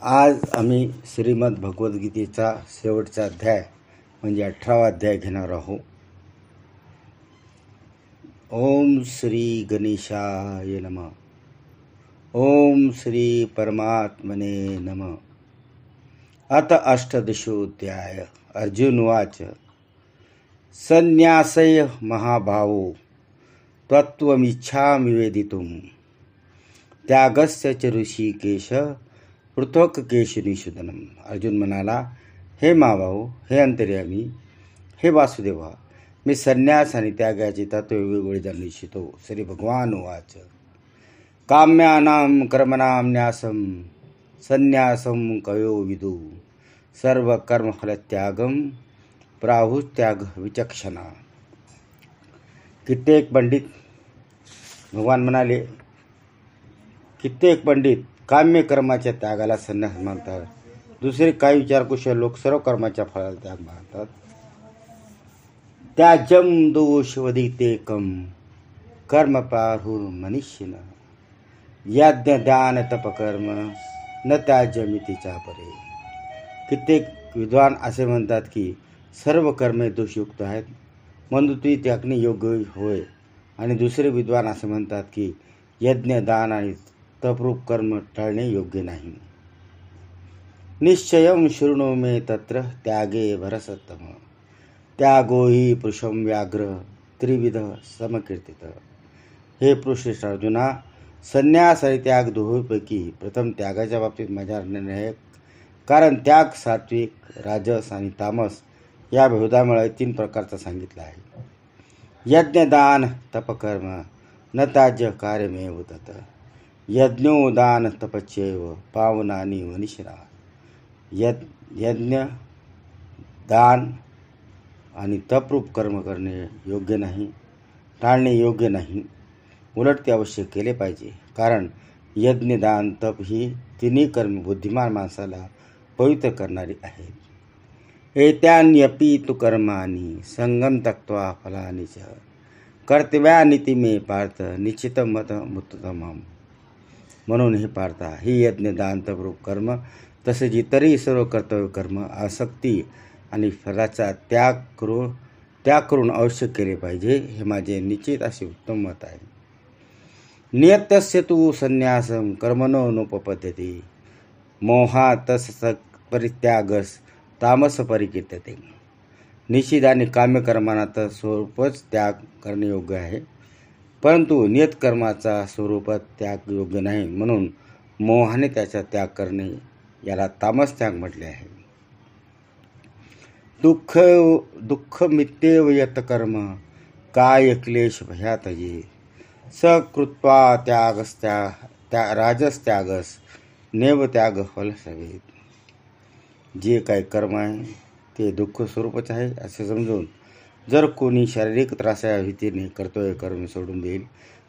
आज आम्ही श्रीमद भगवद्गीतेचा शेवटचा अध्याय म्हणजे 18वा अध्याय घेणार आहोत. ओम श्री गणेशाय नमः. ओम श्री परमात्मने नमः. अथ अष्टादशोऽध्याय. अर्जुन उवाच. संन्यासय महाभावो त्वत्त्वमिच्छामि वेदितुं त्यागस्य च ऋषिकेश पृथक केशनिषूदनम. अर्जुन म्हणाला, हे महाभाऊ, हे अंतर्यामी, हे वासुदेवा, मी संन्यास आणि त्यागाचे तत्व वेगवेगळे जाणू इच्छितो. श्री भगवान उवाच. काम्यानां कर्मणां न्यासं संन्यासं कयो विदु सर्व कर्मफलत्यागं प्राहुस्त्याग विचक्षणा. कित्येक पंडित, भगवान म्हणाले, कित्येक पंडित काम्य कर्माच्या त्यागाला संन्यास मानतात. दुसरे काही विचारकुशल लोक सर्व कर्माच्या फळाला त्याग मानतात. त्याज्यम दोषवदितेकम कर्म प्राहुर्मनीषिण यज्ञ ध्यान तपकर्म न त्याज्यमितीच्या परे. कित्येक विद्वान असे म्हणतात की सर्व कर्मे दोषयुक्त आहेत, म्हणून ती त्यागणे योग्य होय. आणि दुसरे विद्वान असे म्हणतात की यज्ञ दान आणि तपरूप कर्म टाळणे योग्य नाही. निश्चयं शृणु मे तत्र त्यागे भरसत्तम त्यागो हि पुरुषं व्याघ्र त्रिविध समकीर्तित. हे पुरुषश्रेष्ठ अर्जुना, संन्यास आणि त्याग दोहोपैकी प्रथम त्यागाच्या बाबतीत माझा निर्णय आहे. कारण त्याग सात्विक, राजस आणि तामस या भेदामुळे 3 प्रकारचा सांगितला आहे. यज्ञ दान तपकर्म न त्याज्य कार्यमेव तत् यज्ञो दान तपच्यैव पावनानि मनीषिणा. यज्ञ दान आणि तपरूप कर्म करणे योग्य नाही, टाळणे योग्य नाही, उलट ते अवश्य केले पाहिजे. कारण यज्ञ दान तप ही तिन्ही कर्म बुद्धिमान माणसाला पवित्र करणारी आहेत. एतान्यपि तु कर्माणि संगम त्यक्त्वा फलानि च कर्तव्यानिति मे पार्थ निश्चितं मतमुत्तमम्. म्हणून हे पार्था, ही यज्ञ दान तपरूप कर्म तसेच इतरही सर्व कर्तव्य कर्म आसक्ती आणि फलाचा त्याग करून अवश्य केले पाहिजे. हे माझे निश्चित असे उत्तम मत आहे. नियतस्य तु संन्यासं कर्मणो नोपपद्यते मोहातस परित्यागस तामस परिकीर्तते. निषिद्ध आणि काम्यकर्मांना तर स्वरूपच त्याग करणे योग्य आहे, परंतु नियत कर्माचा स्वरूपात त्याग योग्य नाही, म्हणून मोहाने त्याचा त्याग करणे याला तामस त्याग म्हटले आहे. दुःख मित्येव यत कर्म काय क्लेश भयातये सकृत्वा त्यागस्त्या राजस्त्यागस नेव त्याग फल सवेत. जे काही कर्म आहे ते दुःख स्वरूपच आहे असे समजून जर कोणी शारीरिक त्रासाच्या भीतीने कर्तव्य कर्म सोडून देईल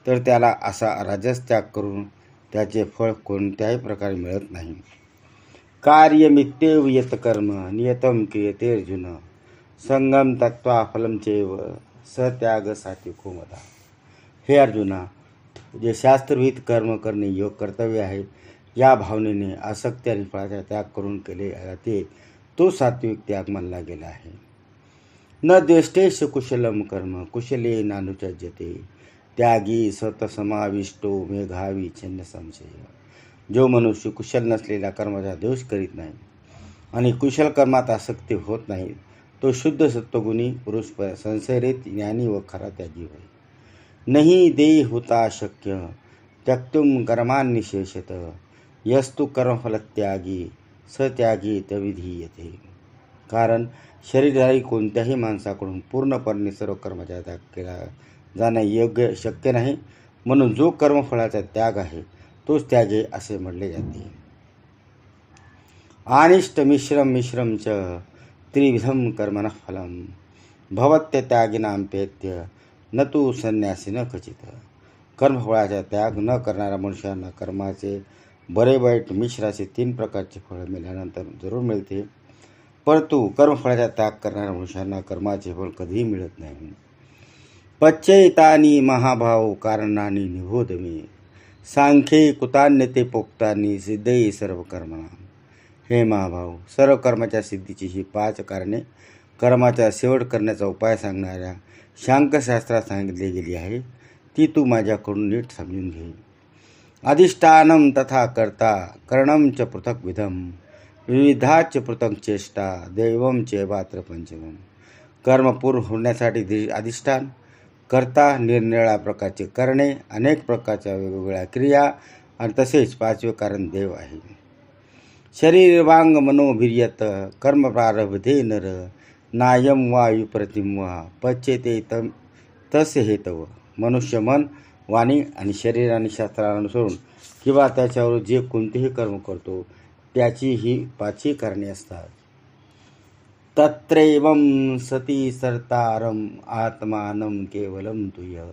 तर त्याला असा राजस त्याग करून त्याचे फळ कोणत्याही प्रकारे मिळत नाही. कार्यमित्येव यत कर्म नियतम क्रियते अर्जुन संगम त्यक्त्वा फलं चैव सत्याग सात्विको मदा. हे अर्जुना, जे शास्त्रविहित कर्म करणे योग कर्तव्य आहे, या भावनेने आसक्ती आणि फळाचा त्याग करून केले जाते तो सात्विक त्याग मानला गेला आहे. न द्वेष्टेश कुशलम कर्म कुशले नानुचज्यते त्यागी सतसमाविष्टो मेघावी छन्न संशय. जो मनुष्य कुशल नसलेल्या कर्माचा द्वेष करीत नाही आणि कुशल कर्मात आसक्ती होत नाही, तो शुद्ध सत्वगुणी पुरुष संशयरहित ज्ञानी व खरा त्यागी होय. नहि देही होता शक्य त्यक्तुम कर्मान्निशेषत यस्तु कर्मफलत्यागी सत्यागी तविधीयते. कारण शरीरधारी कोणत्याही माणसाकडून पूर्णपणे सर्व कर्माचा त्याग केला जाणे योग्य शक्य नाही, म्हणून जो कर्मफळाचा त्याग आहे तोच त्यागे असे म्हटले जाते. अनिष्ट मिश्रम च त्रिविधम कर्मणः फलम भवत्य त्यागिनां पेत्य न तु संन्यासिन क्वचित. कर्मफळाचा त्याग न करणाऱ्या मनुष्यांना कर्माचे बरे वाईट मिश्र असे 3 प्रकारचे फळ मिळाल्यानंतर जरूर मिळते, परंतु कर्मफळाचा त्याग करणाऱ्या मनुष्यांना कर्माचे फळ कधीही मिळत नाही. पच्यैतानि महाभाव कारणानि निबोध मे सांख्ये कुतान्यते पोक्तानि सिद्धये सर्व कर्मणा. हे महाभाव, सर्व कर्माच्या सिद्धीची ही 5 कारणे कर्माचा शेवट करण्याचा उपाय सांगणाऱ्या शांकशास्त्रात सांगितली गेली आहे, ती तू माझ्याकडून नीट समजून घे. अधिष्ठानम तथा कर्ता करणम च पृथक विधम विविधाच पृथक चेष्टा दैवम चैवात्र पंचमम. कर्म पूर्ण होण्यासाठी अधिष्ठान, कर्ता निरनिराळ्या प्रकारचे करणे, अनेक प्रकारच्या वेगवेगळ्या क्रिया आणि तसेच 5वे कारण देव आहे. शरीर वांग मनोभिर्यत कर्म प्रारब्धे नर नायम वा विप्रतिम वा पच्यते तसे हेतव. मनुष्य मन, वाणी आणि शरीर आणि शास्त्रानुसरून किंवा त्याच्यावर जे कोणतेही कर्म करतो त्याची ही 5 कारणे असतात. तत्रैवं सती सर्तारम आत्मानं केवलम तुय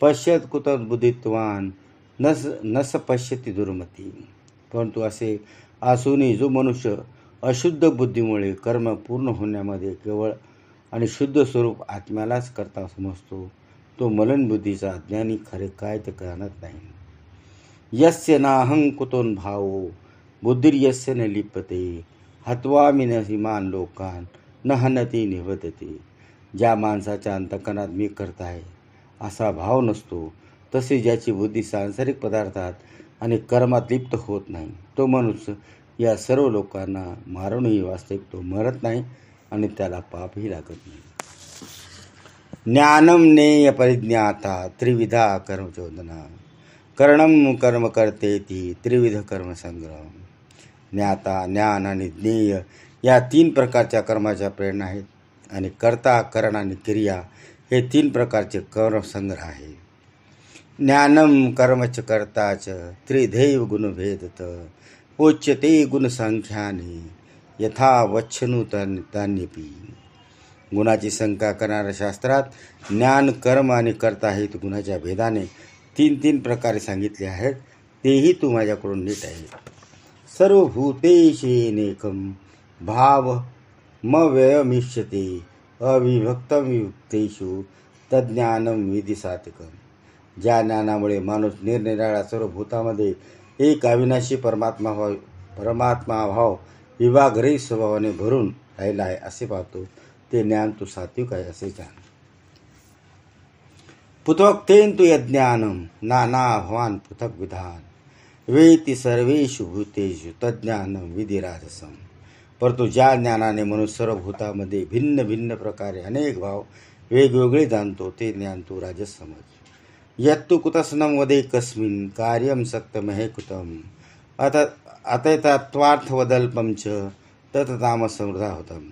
पश्यत कुतः बुद्धित्वान नस पश्यती दुर्मती. परंतु असे असूनही जो मनुष्य अशुद्ध बुद्धीमुळे कर्म पूर्ण होण्यामध्ये केवळ आणि शुद्ध स्वरूप आत्म्यालाच करता समजतो, तो मलन बुद्धीचा अज्ञानी खरे काय ते जाणत नाही. यस्य नाहं कुतोन भावो बुद्धिर्यस्य न लिप्यते हत्वा मिनहिमान लोकान न हनती निवदते. ज्या माणसाच्या अंतःकरणात मी करता आहे असा भाव नसतो, तसे ज्याची बुद्धी सांसारिक पदार्थात आणि कर्मात लिप्त होत नाही, तो मनुष्य या सर्व लोकांना मारूनही वास्तविक तो मरत नाही आणि त्याला पापही लागत नाही. ज्ञानम नेय परिज्ञाता त्रिविधा कर्मचोदना करणम कर्म करते ती त्रिविध कर्मसंग्रह. ज्ञाता, ज्ञान आणि ज्ञेय या 3 प्रकारच्या कर्माच्या प्रेरणा आहेत आणि कर्ता, करण आणि क्रिया हे 3 प्रकारचे कर्मसंग्रह आहे. ज्ञानम कर्मच कर्ताच त्रिधैव गुणभेदत उच्यते गुणसंख्याने यथा वच्छनुतान्यपि. गुणाची शंका करणाऱ्या शास्त्रात ज्ञान, कर्म आणि कर्ता हे गुणाच्या भेदाने 3 प्रकारे सांगितले आहेत, तेही तू माझ्याकडून नीट आहे. सर्वभूतेषेनेकं भाव मव्ययमिष्यते अविभक्तं विभक्तेषु तज्ज्ञानं विधी सात्विकं. ज्या ज्ञानामुळे माणूस निरनिराळ्या सर्व भूतामध्ये एक अविनाशी परमात्मा भाव विभागरहित स्वभावाने भरून राहिला आहे असे पाहतो, ते ज्ञान तू सात्विक आहे असे जाण. पुत्वक्तेन तु यज्ञानं नानाभावान पृथक विधान वेति सर्वेषु भूतेषु तज्ज्ञानं विधी राजसम. परंतु ज्या ज्ञानाने मनुष्य सर्व भूतामध्ये भिन्न भिन्न प्रकारे अनेक भाव वेगवेगळे जाणतो, ते ज्ञान तू राजस समज. यत्तु कुतस्नं वदे कस्मिन् कार्यं सक्तमहे कुतम अतैतत्वार्थवदल्पं च तत्तामसमृद्धा होतम.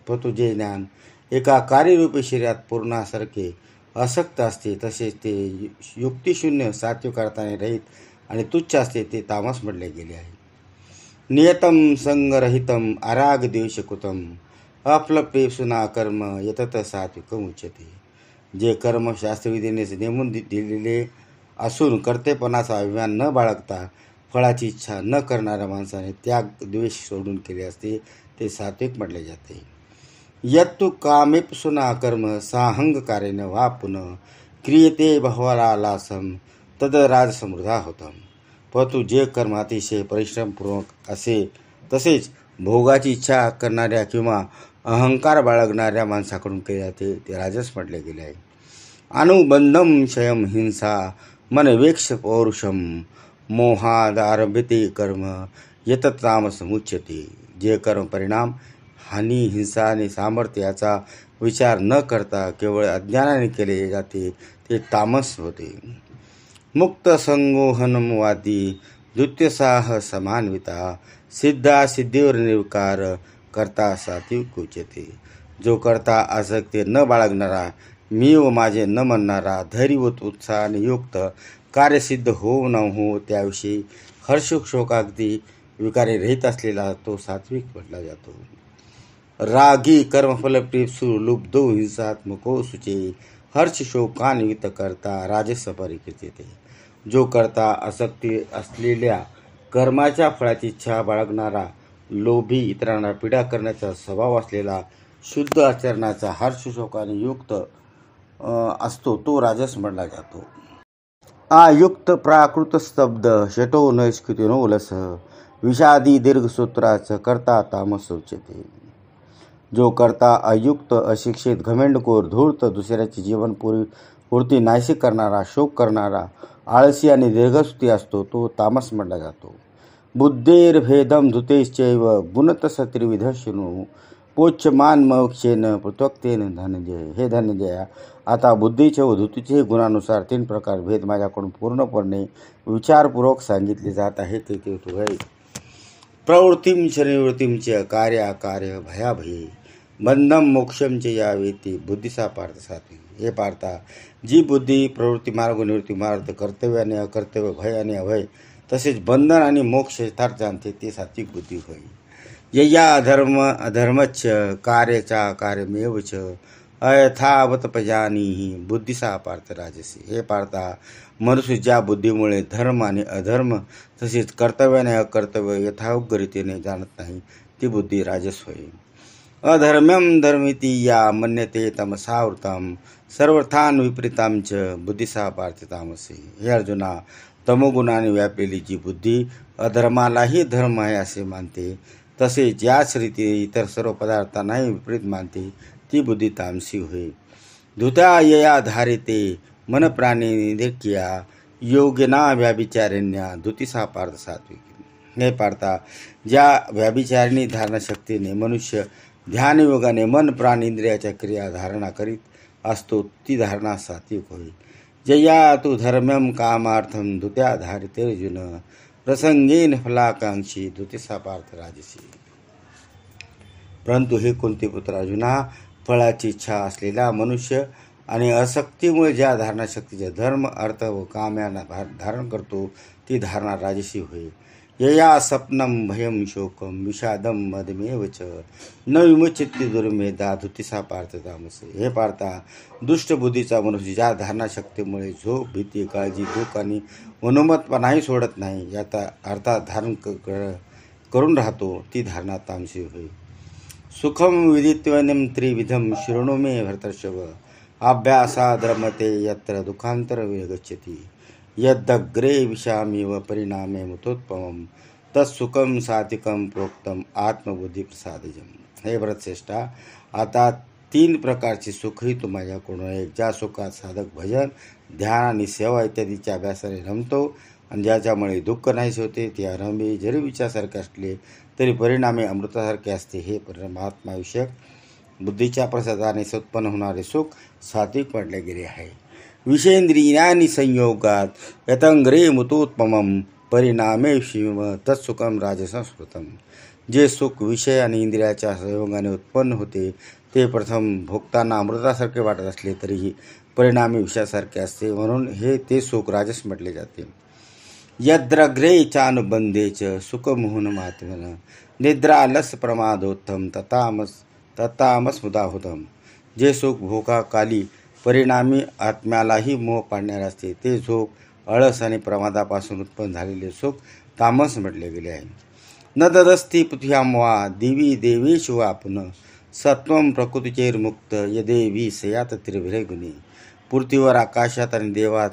परंतु जे ज्ञान एका कार्यरूपी शरीरात पूर्णासारखे असक्त असते, तसेच ते युक्तिशून्य सात्विक अर्थाने रहित आणि तुच्छ असते, ते तामस म्हटले गेले आहे. नियतम संगरहितम अराग द्वेषकुतम अप्लपेसुना कर्म यतत सात्विकम उच्यते. जे कर्म शास्त्रविधीने नेमून दिलेले असून कर्तेपणाचा अभिमान न बाळगता फळाची इच्छा न करणाऱ्या माणसाने त्याग द्वेष सोडून केले असते, ते सात्विक म्हटले जाते. यत्तु कामेप्सुना कर्म साहंगकारेण वा पुनः क्रियते बहवलालासम तद राजसमृद्धा होतम. परंतु जे कर्म अतिशय परिश्रमपूर्वक असे, तसेच भोगाची इच्छा करणाऱ्या किंवा अहंकार बाळगणाऱ्या माणसाकडून केले जाते, ते राजस म्हटले गेले आहे. अनुबंधम क्षयम हिंसा मनवेक्ष पौरुषम मोहादारभ्यते कर्म यतत तामसमुच्यते. जे कर्म परिणाम, हानी, हिंसा आणि सामर्थ्य याचा विचार न करता केवळ अज्ञानाने केले जाते, ते तामस होते. मुक्त संगोहनमवादी द्वितीयसाह समान्विता सिद्धा सिद्धीवर निर्विकार करता सात्विक उच्यते. जो करता आसक्ती न बाळगणारा, मी व माझे न म्हणणारा, धैर्य व उत्साहाने युक्त, कार्यसिद्ध हो न हो त्याविषयी हर्षशोकागदी विकारे रहित असलेला तो सात्विक म्हटला जातो. रागी कर्मफलप्रिप्सु लुब्धो हिंसात्मको सुचे हर्षशोकान्वित करता राजस परिकीर्तिते. जो करता आसक्ती असलेल्या कर्माच्या फळाची इच्छा बाळगणारा, लोभी, इतरांना पीडा करण्याचा स्वभाव असलेला, शुद्ध आचरणाचा हर्षशोकाने युक्त असतो, तो राजस म्हणला जातो. आयुक्त प्राकृत स्तब्ध शटो नैष्कृतिनो लस विषादी दीर्घसूत्राचं करता तामस उच्यते. जो करता अयुक्त, अशिक्षित, घमेंडखोर, धूर्त, दुसऱ्याची जीवन पूर्ती नाशिक करणारा, शोक करणारा, आळसी आणि दीर्घसूत्री असतो तो तामस म्हटला जातो. बुद्धेर्भेदम धुतेश्चैव गुणतस त्रिविध शृणु पोच्यमान मोक्षेन पृथक्तेन धनंजय. हे धनंजया, आता बुद्धीचे व धुतीचे गुणानुसार 3 प्रकार भेद माझ्याकडून पूर्णपणे विचारपूर्वक सांगितले जात आहे. ते तू आहे. प्रवृत्तीं शनिवृत्तीं च कार्याकार्य भयाभये बंधम मोक्षम च या वेती बुद्धीसा पार्थ सात्विक. हे पार्था, जी बुद्धी प्रवृत्ती मार्ग निवृत्ती मार्ग, कर्तव्य आणि अकर्तव्य, भय आणि अभय, तसेच बंधन आणि मोक्ष यथार्थ जाणते ते सात्विक बुद्धी होय. यया अधर्म अधर्मच्च कार्यचा कार्यमेव च अयथावत पजानीहि बुद्धिसा पार्थ राजसी. हे पार्था, मनुष्य ज्या बुद्धीमुळे धर्म आणि अधर्म तसेच कर्तव्य आणि अकर्तव्य यथायोग्य रीतीने जाणत नाही ती बुद्धी राजस होय. अधर्म्यम धर्मिती या मन्यते तमसावृतम सर्वर्थान विपरीतां च बुद्धिसा पार्थ तामसी. हे अर्जुना, तमोगुणाने व्यापलेली जी बुद्धी अधर्मालाही धर्म आहे असे मानते, तसेच याच रीती इतर सर्व पदार्थांनाही विपरीत मानते ती बुद्धी तामसी होय. धुता यया धारिते मन प्राणी निदेक्या योगिना व्याभिचारिण्या धुतिसा पार्थ सात्विक. हे पार्था, ज्या व्याभिचारिणी धारणशक्तीने मनुष्य ध्यानयोगाने मन प्राण इंद्रियाच्या क्रिया धारणा करीत असतो ती धारणा सात्विक होय. जया तू धर्म्यम कामार्थम धुत्या धारिते अर्जुन प्रसंगेन फलाकांक्षी धुतिसा पार्थ राजसी. परंतु हे कुंतीपुत्र अर्जुना, फळाची इच्छा असलेला मनुष्य आणि असक्तीमुळे ज्या धारणाशक्तीचे धर्म, अर्थ व काम यांना धारण करतो ती धारणा राजसी होय. यया स्वप्नम भयम शोकम विषादम मदमेव च न विमुच्यते दुर्मेधा धुतिसा पार्थ तामसी. हे पार्था, दुष्ट बुद्धीचा मनुष्य ज्या धारणाशक्तीमुळे झोप, भीती, काळजी, दुःख आणि मनोमतपणाही सोडत नाही याचा अर्थात धारण करून राहतो ती धारणा तामसी होय. सुखम विदित्वनम त्रिविधम शृणु मे भरतर्षभ अभ्यासाद रमते यत्र दुःखांतर विगच्छति यद्दग्रे विषामिव परिणामे मुतोत्पमम तत्सुखम सात्विकम प्रोक्तम आत्मबुद्धी प्रसादजम. हे भरतश्रेष्ठा, आता 3 प्रकारचे सुखही तू माझ्याकडून आहे. ज्या सुखात साधक भजन, ध्यान आणि सेवा इत्यादीच्या अभ्यासाने रमतो आणि ज्याच्यामुळे दुःख नाहीसे होते ते आरंभी जरी विचारासारखे असले तरी परिणामी अमृतासारखे असते. हे परमात्माविषयक बुद्धीच्या प्रसादाने उत्पन्न होणारे सुख सात्विक म्हटले गेले आहे. विषेंद्रियानि संयोगात यतंग्रे मुतोत्पमम परिणामे शिव तत्सुखम राजसंस्कृतम. जे सुख विषय आणि इंद्रियाच्या संयोगाने उत्पन्न होते ते प्रथम भोगताना अमृतासारखे वाटत असले तरीही परिणामी विषयासारखे असते, म्हणून ते सुख राजस म्हटले जाते. यद्रग्रे चानुबंधेच सुखमोहन महात्मन निद्रालस प्रमादोत्तम ततामस्मुदाहुतम. जे सुख भोगाकाली परिणामी आत्म्यालाही मोह पाडणारे असते ते झोप, आळस आणि प्रमादापासून उत्पन्न झालेले सुख तामस म्हटले गेले आहे. न तदस्ति पृथ्व्यां वा दिवी देवेषु वा पुनः सत्वं प्रकृतीचैर्मुक्त यदेवी सयात त्रिभिर्गुणी. पृथ्वीवर, आकाशात आणि देवात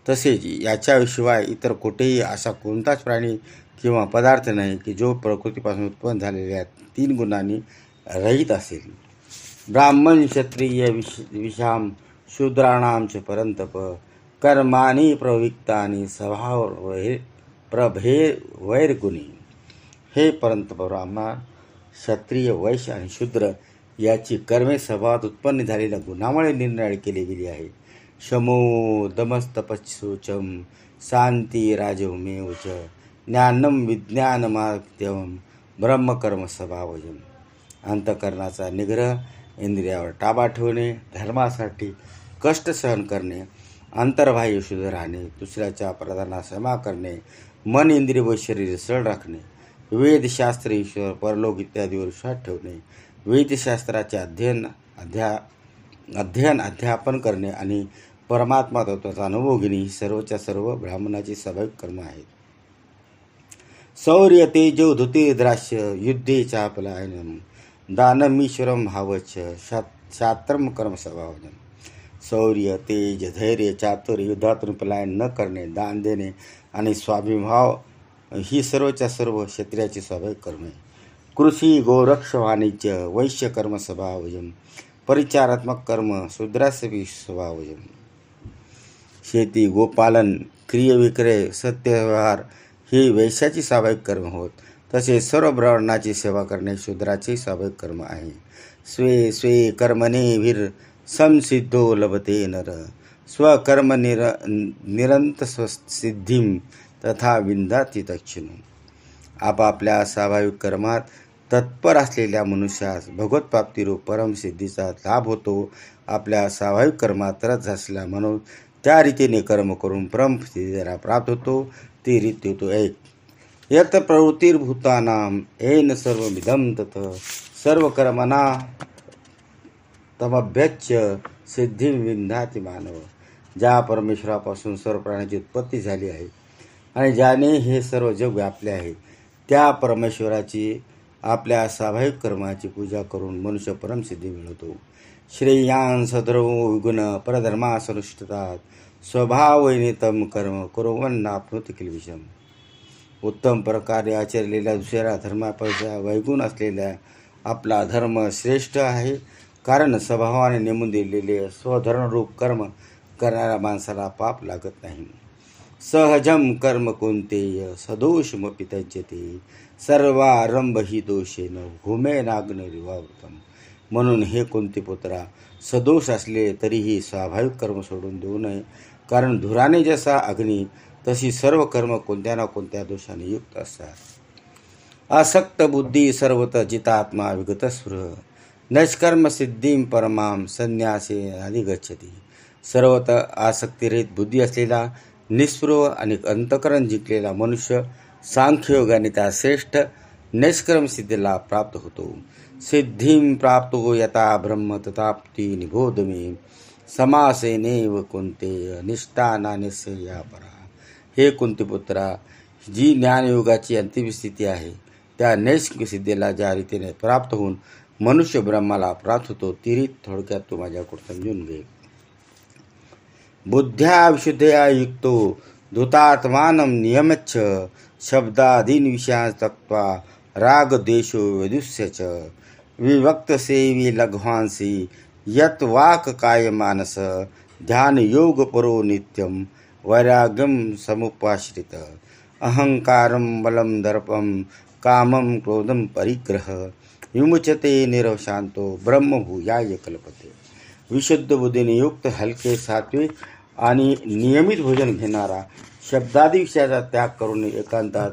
तसेच याच्याशिवाय इतर कुठेही असा कोणताच प्राणी किंवा पदार्थ नाही की जो प्रकृतीपासून उत्पन्न झालेल्या 3 गुणांनी रहित असेल. ब्राह्मण क्षत्रिय विषाम शूद्राणां च परंतप कर्माणि प्रविक्तानि स्वभाव प्रभेवैर्गुणी. हे परंतप, ब्राह्मण, क्षत्रिय, वैश्य आणि शूद्र याची कर्मे स्वभावात उत्पन्न झालेल्या गुणामुळे निर्णय केली गेली आहे. शमो दमस्तपशोचम शांती राजमेव च ज्ञानम विज्ञानमात्यम ब्रह्मकर्म स्वभावजम. अंतःकरणाचा निग्रह, इंद्रियावर ताबा ठेवणे, धर्मासाठी कष्ट सहन करणे, अंतर्बाह्य शुद्ध राहणे, दुसऱ्याच्या अपराधांना क्षमा करणे, मन, इंद्रिय व शरीर सरळ राखणे, वेदशास्त्र, ईश्वर, परलोक इत्यादीवर विश्वास ठेवणे, वेदशास्त्राचे अध्यापन करणे आणि परमात्मा तत्वाचा अनुभव घेणे ही सर्वच्या सर्व ब्राह्मणाची स्वाभाविक कर्म आहेत. शौर्य, तेजो, धृतिर्द्राक्ष्य, युद्धे चापलायनम दानमीश्वरम भावच शात्रम कर्म स्वभावजम. शौर्य, तेज, धैर्य, चातुर्य, युद्धातून पलायन न करणे, दान देणे आणि स्वाभिभाव ही सर्वच्या सर्व क्षत्रियाची स्वाभाविक कर्म आहे. कृषी गोरक्ष वाणिज्य वैश्य कर्म स्वभावजम, परिचारात्मक कर्म शूद्रास्य स्वभावजम. शेती गोपालन क्रियविक्रय सत्यव्यवहार ही वैश्याची स्वाभाविक कर्म होत. तसेच सर्व ब्राह्मणाची सेवा करणे शूद्राचे स्वाभाविक कर्म आहे. स्वे स्वे कर्मणे वीर संसिद्धो लभते नर, स्वकर्म निरंत सिद्धीम तथा विंदाती दक्षिण. आपापल्या स्वाभाविक कर्मात तत्पर असलेल्या मनुष्यास भगवतप्राप्तीरूप परमसिद्धीचा लाभ होतो. आपल्या स्वाभाविक कर्मात रस असलेला म्हणून त्या रीतीने कर्म करून परमसिद्धीला प्राप्त होतो. ती रीती होतो एक. यत प्रवृत्तिर्भूतानां येन सर्वमिदं तत्, सर्व कर्मणा तमभ्यच्य सिद्धिं विंदाति मानव. ज्या परमेश्वरापासून सर्व प्राण्याची उत्पत्ती झाली आहे आणि ज्याने हे सर्व जग व्यापले आहे, त्या परमेश्वराची आपल्या स्वाभाविक कर्माची पूजा करून मनुष्य परमसिद्धी मिळवतो. श्रेयान् सद्रवो विगुण परधर्मासनुष्ठितात, स्वभावनितम कर्म कुर्वन्नाप्नोति किल्बिषम. उत्तम प्रकारे आचरलेल्या दुसऱ्या धर्मापेक्षा वैगुण असलेल्या आपला धर्म श्रेष्ठ आहे. कारण स्वभावाने नेमून दिलेले स्वधर्मरूप कर्म करणाऱ्या माणसाला पाप लागत नाही. सहजम कर्म कोणतेय सदोषमपि त्यज्यते, सर्वारंभ ही दोषेन भूमे नाग्निरिवावृतम. म्हणून हे कोणते पुत्रा, सदोष असले तरीही स्वाभाविक कर्म सोडून देऊ नये. कारण धुराने जसा अग्नी तशी सर्व कर्म कोणत्या ना कोणत्या दोषाने युक्त असतात. आसक्त बुद्धी सर्वत जितात्मा विगतस्पृह, नष्कर्म सिद्धीं परमाम संन्यासे अधिगच्छति. सर्वत आसक्तिरहित बुद्धी असलेला निस्पृह आणि अंतकरण जिंकलेला मनुष्य सांख्ययोगाने त्या श्रेष्ठ निष्कर्म सिद्धीला प्राप्त होतो. सिद्धीं प्राप्तो यथा ब्रह्म तथाप्ती निबोध मे, समासेनेव कुंते निष्ठा नानिस्या परा. हे कुंतीपुत्रा, जी ज्ञानयोगाची अंतिम स्थिती आहे त्या नैष्किक सिद्धीला ज्या रीतीने प्राप्त होऊन मनुष्य ब्रह्माला प्राप्त होतो, ती रीत थोडक्यात तू माझ्याकडून समजून घे. बुद्ध्या विशुद्धया युक्तो धृतात्मानं नियमच्छ, शब्दादीन विषयान् त्यक्त्वा राग द्वेषो विदुष्य च, विभक्त सेवी लघ्वांसी यत वाक काय मानस, ध्यान योग परो नित्यम वैराग्यम समुपाश्रित, अहंकारम बलम दर्पम कामम क्रोधम परिग्रह, विमुचते निरवशांतो ब्रह्मभूयाय कल्पते. विशुद्ध बुद्धीने युक्त हलके सात्विक आणि नियमित भोजन घेणारा, शब्दादी विषयाचा त्याग करून एकांतात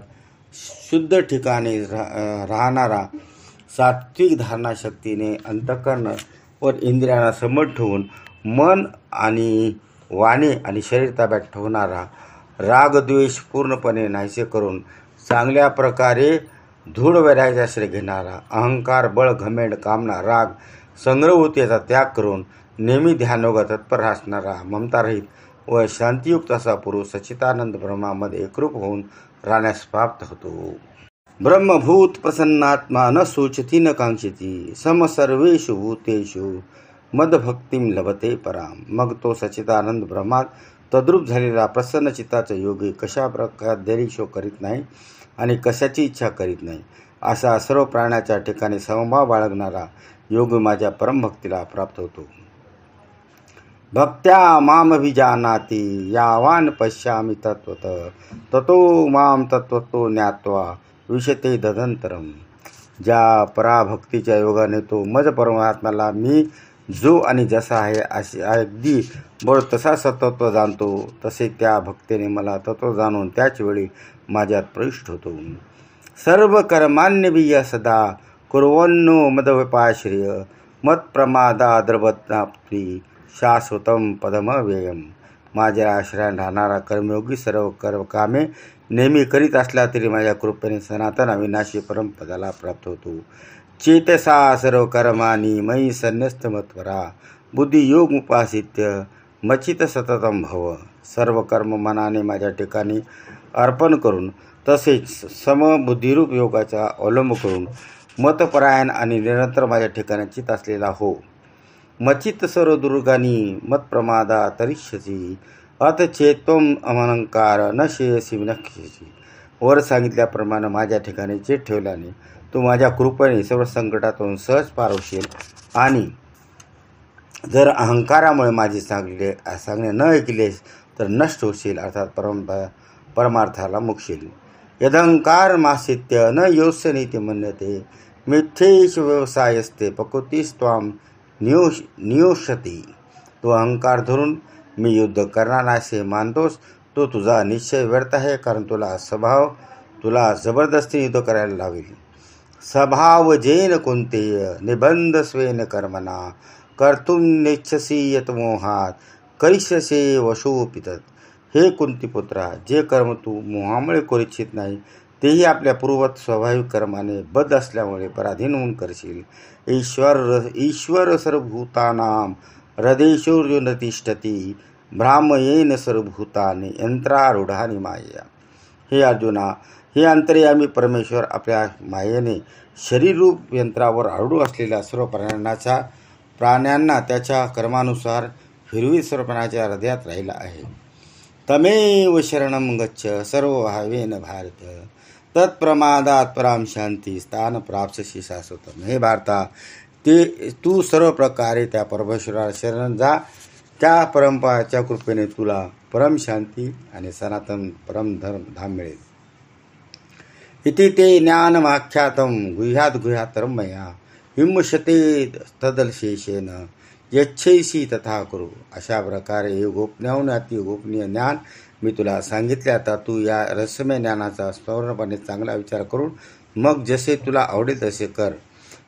शुद्ध ठिकाणी राहणारा, सात्विक धारणा शक्तीने अंतःकरण व इंद्रियांना समट ठेवून मन आणि वाणी आणि शरीर ताब्यात ठेवणारा, रागद्वेष पूर्णपणे नाहीसे करून चांगल्या प्रकारे धूळ वैराग्याचा आश्रय घेणारा, अहंकार बळ घमेंड कामना राग संग्रहवृत्ती याचा त्याग करून नेहमी ध्यानयोगात तत्पर असणारा, ममतारहित व शांतियुक्त असा पुरुष सच्चिदानंद ब्रह्मामध्ये एकरूप होऊन राहण्यास प्राप्त होतो. ब्रह्मभूत प्रसन्नात्मा न सोचती न कांक्षती, सम सर्वेषु भूतेषु मदभक्तिम लभते पराम. मग तो सच्चिदानंद ब्रह्मात तद्रूप झालेला प्रसन्न चित्ताचा योगी कशा प्रकारे देरीशोक करीत नाही आणि कशाची इच्छा करीत नाही, असा सर्व प्राण्याच्या ठिकाणी समभाव बाळगणारा योगी माझ्या परमभक्तीला प्राप्त होतो. भक्त्या मामभिजानाति यावान पश्यामि तत्वत, ततो माम तत्वतो ज्ञात्वा विशते तदंतरम. ज्या पराभक्तीच्या योगाने तो मज परमात्म्याला मी जो आणि जसा आहे असे अगदी बळ तसा सतत्व जाणतो, तसे त्या भक्तीने मला तत्व जाणून त्याच वेळी माझ्यात प्रविष्ट होतो. सर्व कर्मान्यभिय सदा कुर्वन्नो मदव्यपाश्रय, मत्प्रमादा द्रवत्नाप्ती शाश्वतम पदमव्ययम. माझ्या आश्रयात राहणारा कर्मयोगी सर्व कामे नेहमी करीत असला तरी माझ्या कृपेने सनातन अविनाशी परमपदाला प्राप्त होतो. चेतसा सर्व कर्माणी मयी संन्यस्तमत्वरा, बुद्धी योग उपासित्य मचित सततम भव. सर्व कर्म मनाने माझ्या ठिकाणी अर्पण करून तसेच समबुद्धिरूप योगाचा अवलंब करून मतपरायण आणि निरंतर माझ्या ठिकाणी चित असलेला हो. मचित सर्व दुर्गानी मत्प्रमादा तरिष्यसी, अथ चेत्वम अमनंकार न शेयसी विनक्ष्यसी. वर सांगितल्याप्रमाणे माझ्या ठिकाणी चित ठेवल्याने तू माझ्या कृपेने सर्व संकटातून सहज पार होशील आणि जर अहंकारामुळे माझे सांगणे न ऐकलेस तर नष्ट होशील, अर्थात परमार्थाला मुक्षील. यदहंकार मासित्य न योत्सनीति मन्यते मिथ्येष व्यवसायस्ते प्रकृतीस्त्वाम नियोषती. तो अहंकार धरून मी युद्ध करणार असे मानतोस तो तुझा निश्चय व्यर्थ आहे, कारण तुला जबरदस्ती युद्ध करायला लावेल. स्वभाव जेन कुंतेय निबंध स्वेन कर्मणा कर्तुम नेच्छसी यत मोहात करिष्यसे वशोपितत. हे कुंतीपुत्रा, जे कर्म तू मोहामुळे करू इच्छित नाही तेही आपल्या पूर्वत स्वाभाविक कर्माने बद्ध असल्यामुळे पराधीन होऊन करशील. ईश्वर सर्वभूतानां हृदयेषु तिष्ठती भ्रामयेन सर्वभूतानि यंत्रारूढानि मायया. हे अर्जुना, हे अंतर्यामी परमेश्वर आपल्या मायेने शरीररूप यंत्रावर आरूढ असलेल्या सर्व प्राण्यांना त्याच्या कर्मानुसार फिरवीत सर्वपणाच्या हृदयात राहिला आहे. तमेव शरणं गच्छ सर्वभावेन भारत तत्प्रमादात पराम शांती स्थान प्राप्स्यसि शाश्वतम्. हे भारता, तू सर्व प्रकारे त्या परमेश्वराला शरण जा. त्या परमपाच्या कृपेने तुला परमशांती आणि सनातन परमधाम मिळेल. इति ते ज्ञानमाख्यातं गुह्यात गुह्यातरं मया विमुष्यते तदशेषेण यच्छैसी तथा करू. अशा प्रकारे हे गोपनीयहून अति गोपनीय ज्ञान मी तुला सांगितले. आता तू या रहस्यमय ज्ञानाचा पूर्णपणे चांगला विचार करून मग जसे तुला आवडेल तसे कर.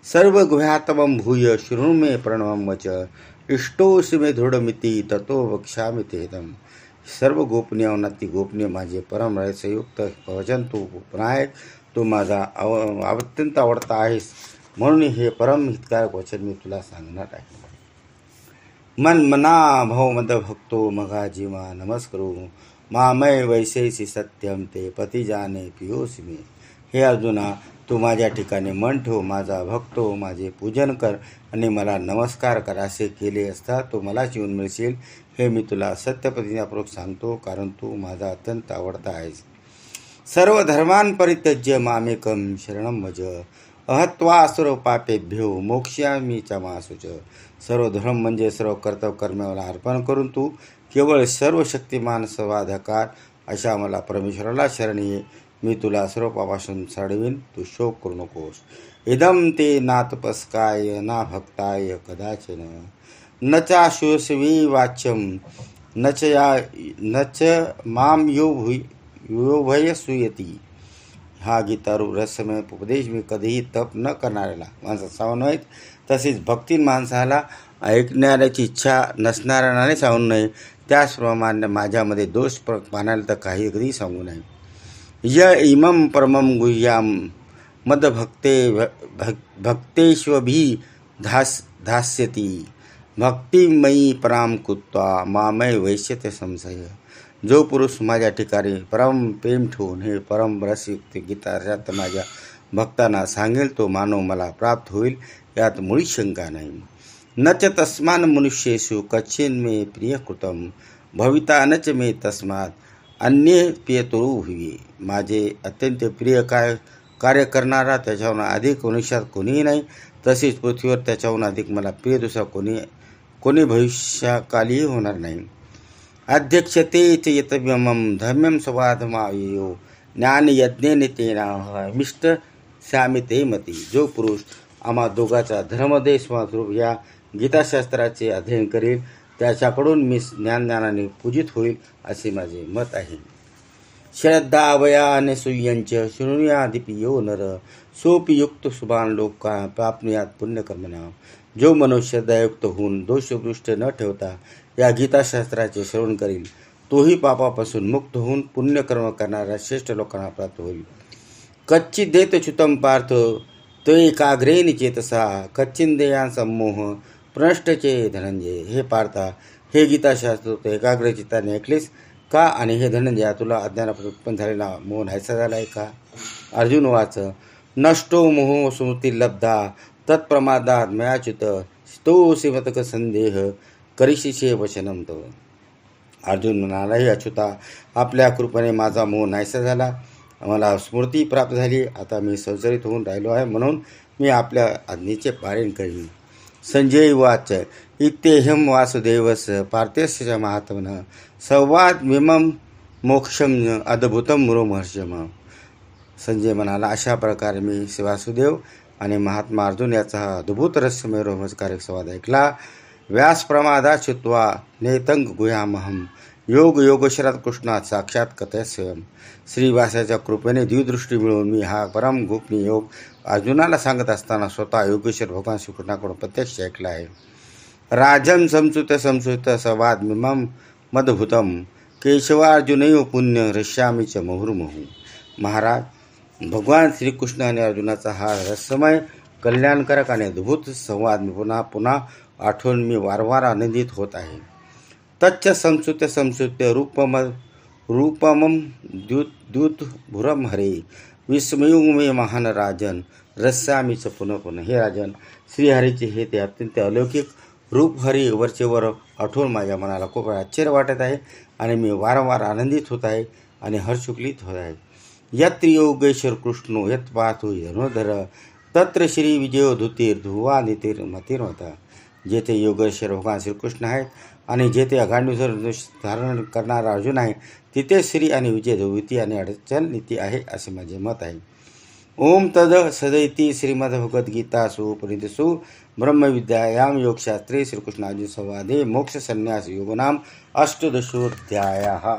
सर्व गुह्यातमं भूय शृणु मे प्रणवं वच इष्टोऽसि मे दृढमिति ततो वक्ष्यामि तेदम्. सर्व गोपनीयहून अति गोपनीय माझे परम रहस्ययुक्त वचन तू पुनायक, तू माझा अत्यंत आवडता आहेस, म्हणून हे परम हितकारक वचन मी तुला सांगणार आहे. मन्मना भव मदभक्तो मघा जीवा नमस्करू मामय वैसेसी सत्यम ते पती जाने पियोसी मे. हे अर्जुना, तू माझ्या ठिकाणी मन ठेव, माझा भक्तो, माझे पूजन कर आणि मला नमस्कार कर. असे केले असता तू मलाच येऊन मिळशील. हे मी तुला सत्यप्रतिज्ञापूर्वक सांगतो, कारण तू माझा अत्यंत आवडता आहेस. सर्व धर्मान् परित्यज्य मामेकं शरणं भज अहत्वा सर्व पापेभ्यो मोक्ष्यामि च मा शुच. सर्व धर्म म्हणजे सर्व कर्तव्य कर्म मला अर्पण करून तू केवळ सर्व शक्तिमान सर्वाधिकार अशा मला परमेश्वराला शरण ये. मी तुला सर्व पापासून सोडवीन, तू शोक करू नकोस. इदं ते नातपस्काय ना भक्ताय कदाचन न चाशोषवी वाच्यम न च माम यो भय सुयती. हा गीतारूप रहस्यमय उपदेश मी कधीही तप न करणाऱ्याला माणसाला सांगू नये, तसेच भक्तीन माणसाला ऐकणाऱ्याची इच्छा नसणाऱ्याने सांगू नये. त्याचप्रमाणे माझ्यामध्ये दोष पाहण्याला तर काही कधी सांगू नये. य इमं परमं गुह्यां भक्तेष्वभी धास्यति भक्तिमयी पराम कृत्वा मामय वैश्यते संशय. जो पुरुष माझ्या ठिकाणी परम प्रेम ठेवून हे परम रसयुक्त गीता माझ्या भक्तांना सांगेल तो मानव मला प्राप्त होईल, यात मुळी शंका नाही. न च तस्मान् मनुष्येषु कच्छिन् मे प्रियकृतं भविता न च मे तस्मात् अन्ये प्रियतरो भुवी. माझे अत्यंत प्रिय कार्य करणारा त्याच्याहून अधिक मनुष्यात कोणीही नाही, तसेच पृथ्वीवर त्याच्याहून अधिक मला प्रिय दुसरा कोणी भविष्यकालीही होणार नाही. अध्यक्षते च यतव्यमं धर्म्यं स्वाधमायो ज्ञानयज्ञेन तेनाहमिष्ट स्यामि ते मती. जो पुरुष आम्हा दोघाचा धर्मदेश स्वरूप या गीताशास्त्राचे अध्ययन करेल त्याच्याकडून मी ज्ञानाने पूजित होईल असे माझे मत आहे. श्रद्धावयाने सूयंच शृणुयादिपि यो नर सोपि युक्त शुभान लोका प्राप्नुयात पुण्यकर्मणा. जो मनुष्य दयुक्त होऊन दोषदृष्ट न ठेवता या गीताशास्त्राचे श्रवण करील तोही पापापासून मुक्त होऊन पुण्यकर्म करणाऱ्या श्रेष्ठ लोकांना प्राप्त होईल. कच्चिदेतच्युतं पार्थ तो एकाग्रेण चेतसा कच्चिंदेया संमोह प्रनष्टचे धनंजय. हे पार्था, हे गीताशास्त्र तो एकाग्र चित्ताने ऐकलेस का? आणि हे धनंजया, तुला अज्ञानापासून उत्पन्न झालेला मोह नाहीसा झाला आहे का? अर्जुन वाच. नष्टो मोह स्मृती लब्धा तत्प्रमादात मयाच्युत स्तोऽसि मतक संदेह करिष्यसे वचनं तव. अर्जुन म्हणाला, हे अच्युता, आपल्या कृपेने माझा मोह नाहीसा झाला. मला स्मृती प्राप्त झाली. आता मी संचरित होऊन राहिलो आहे, म्हणून मी आपल्या आज्ञेचे पालन करीन. संजय उवाच इत्येहं वासुदेवस पार्थस्य महात्मनः संवादमिमं मोक्षम अद्भुतं मुरोमहर्षम. संजय म्हणाला, अशा प्रकारे मी वासुदेव आणि महात्मा अर्जुन याचा हा अद्भुत रहस्यमय रोमहर्षकारक संवाद ऐकला. व्यास प्रमादा चित्वा नेतंग गुह्यामहम योग योगेश्वरात कृष्णात साक्षात कथय स्वयं. श्रीवासाच्या कृपेने द्विदृष्टी मिळवून मी हा परम गोपनीय योग अर्जुनाला सांगत असताना स्वतः योगेश्वर भगवान श्रीकृष्णाकडून प्रत्यक्ष ऐकला आहे. राजन संस्कृत संवाद मिमम मदभूतम केशवार्जुनयो पुण्य रश्यामी च मुहुर्मुहु. महाराज, भगवान श्रीकृष्ण आणि अर्जुनाचा हा रहस्यमय कल्याणकारक आणि अद्भुत संवाद पुन्हा पुन्हा आठवून मी वारंवार आनंदित होत आहे. तच्च संस्कृत रूपमं द्युतभुरम हरे विस्मयुग मे महान राजन रस्यामीच पुन्हा पुन्हा. हे राजन, श्रीहरीचे हे ते अत्यंत अलौकिक रूप हरी वरचेवर आठवून माझ्या मनाला खूप आश्चर्य वाटत आहे आणि मी वारंवार आनंदित होत आहे आणि हर्षुकलित होत आहे. यत्र योगेश्वर कृष्णो यत् पार्थो धनुर्धर तत्र श्री विजयो धुतीर धुवा नितीर मतिर्मता. जेथे योगेश्वर भगवान श्रीकृष्ण आहेत आणि जेथे अगांडीवर धारण करणारा अर्जुन आहे, तिथे श्री आणि विजय धुविती आणि अडचण नीती आहे असे माझे मत आहे. ओम तद सदैती श्रीमद्भगवद्गीतासु उपनिषदसु ब्रह्मविद्यायां योगशास्त्रे श्रीकृष्णार्जुन संवादे मोक्ष संन्यास योगनाम अष्टादशोऽध्यायः.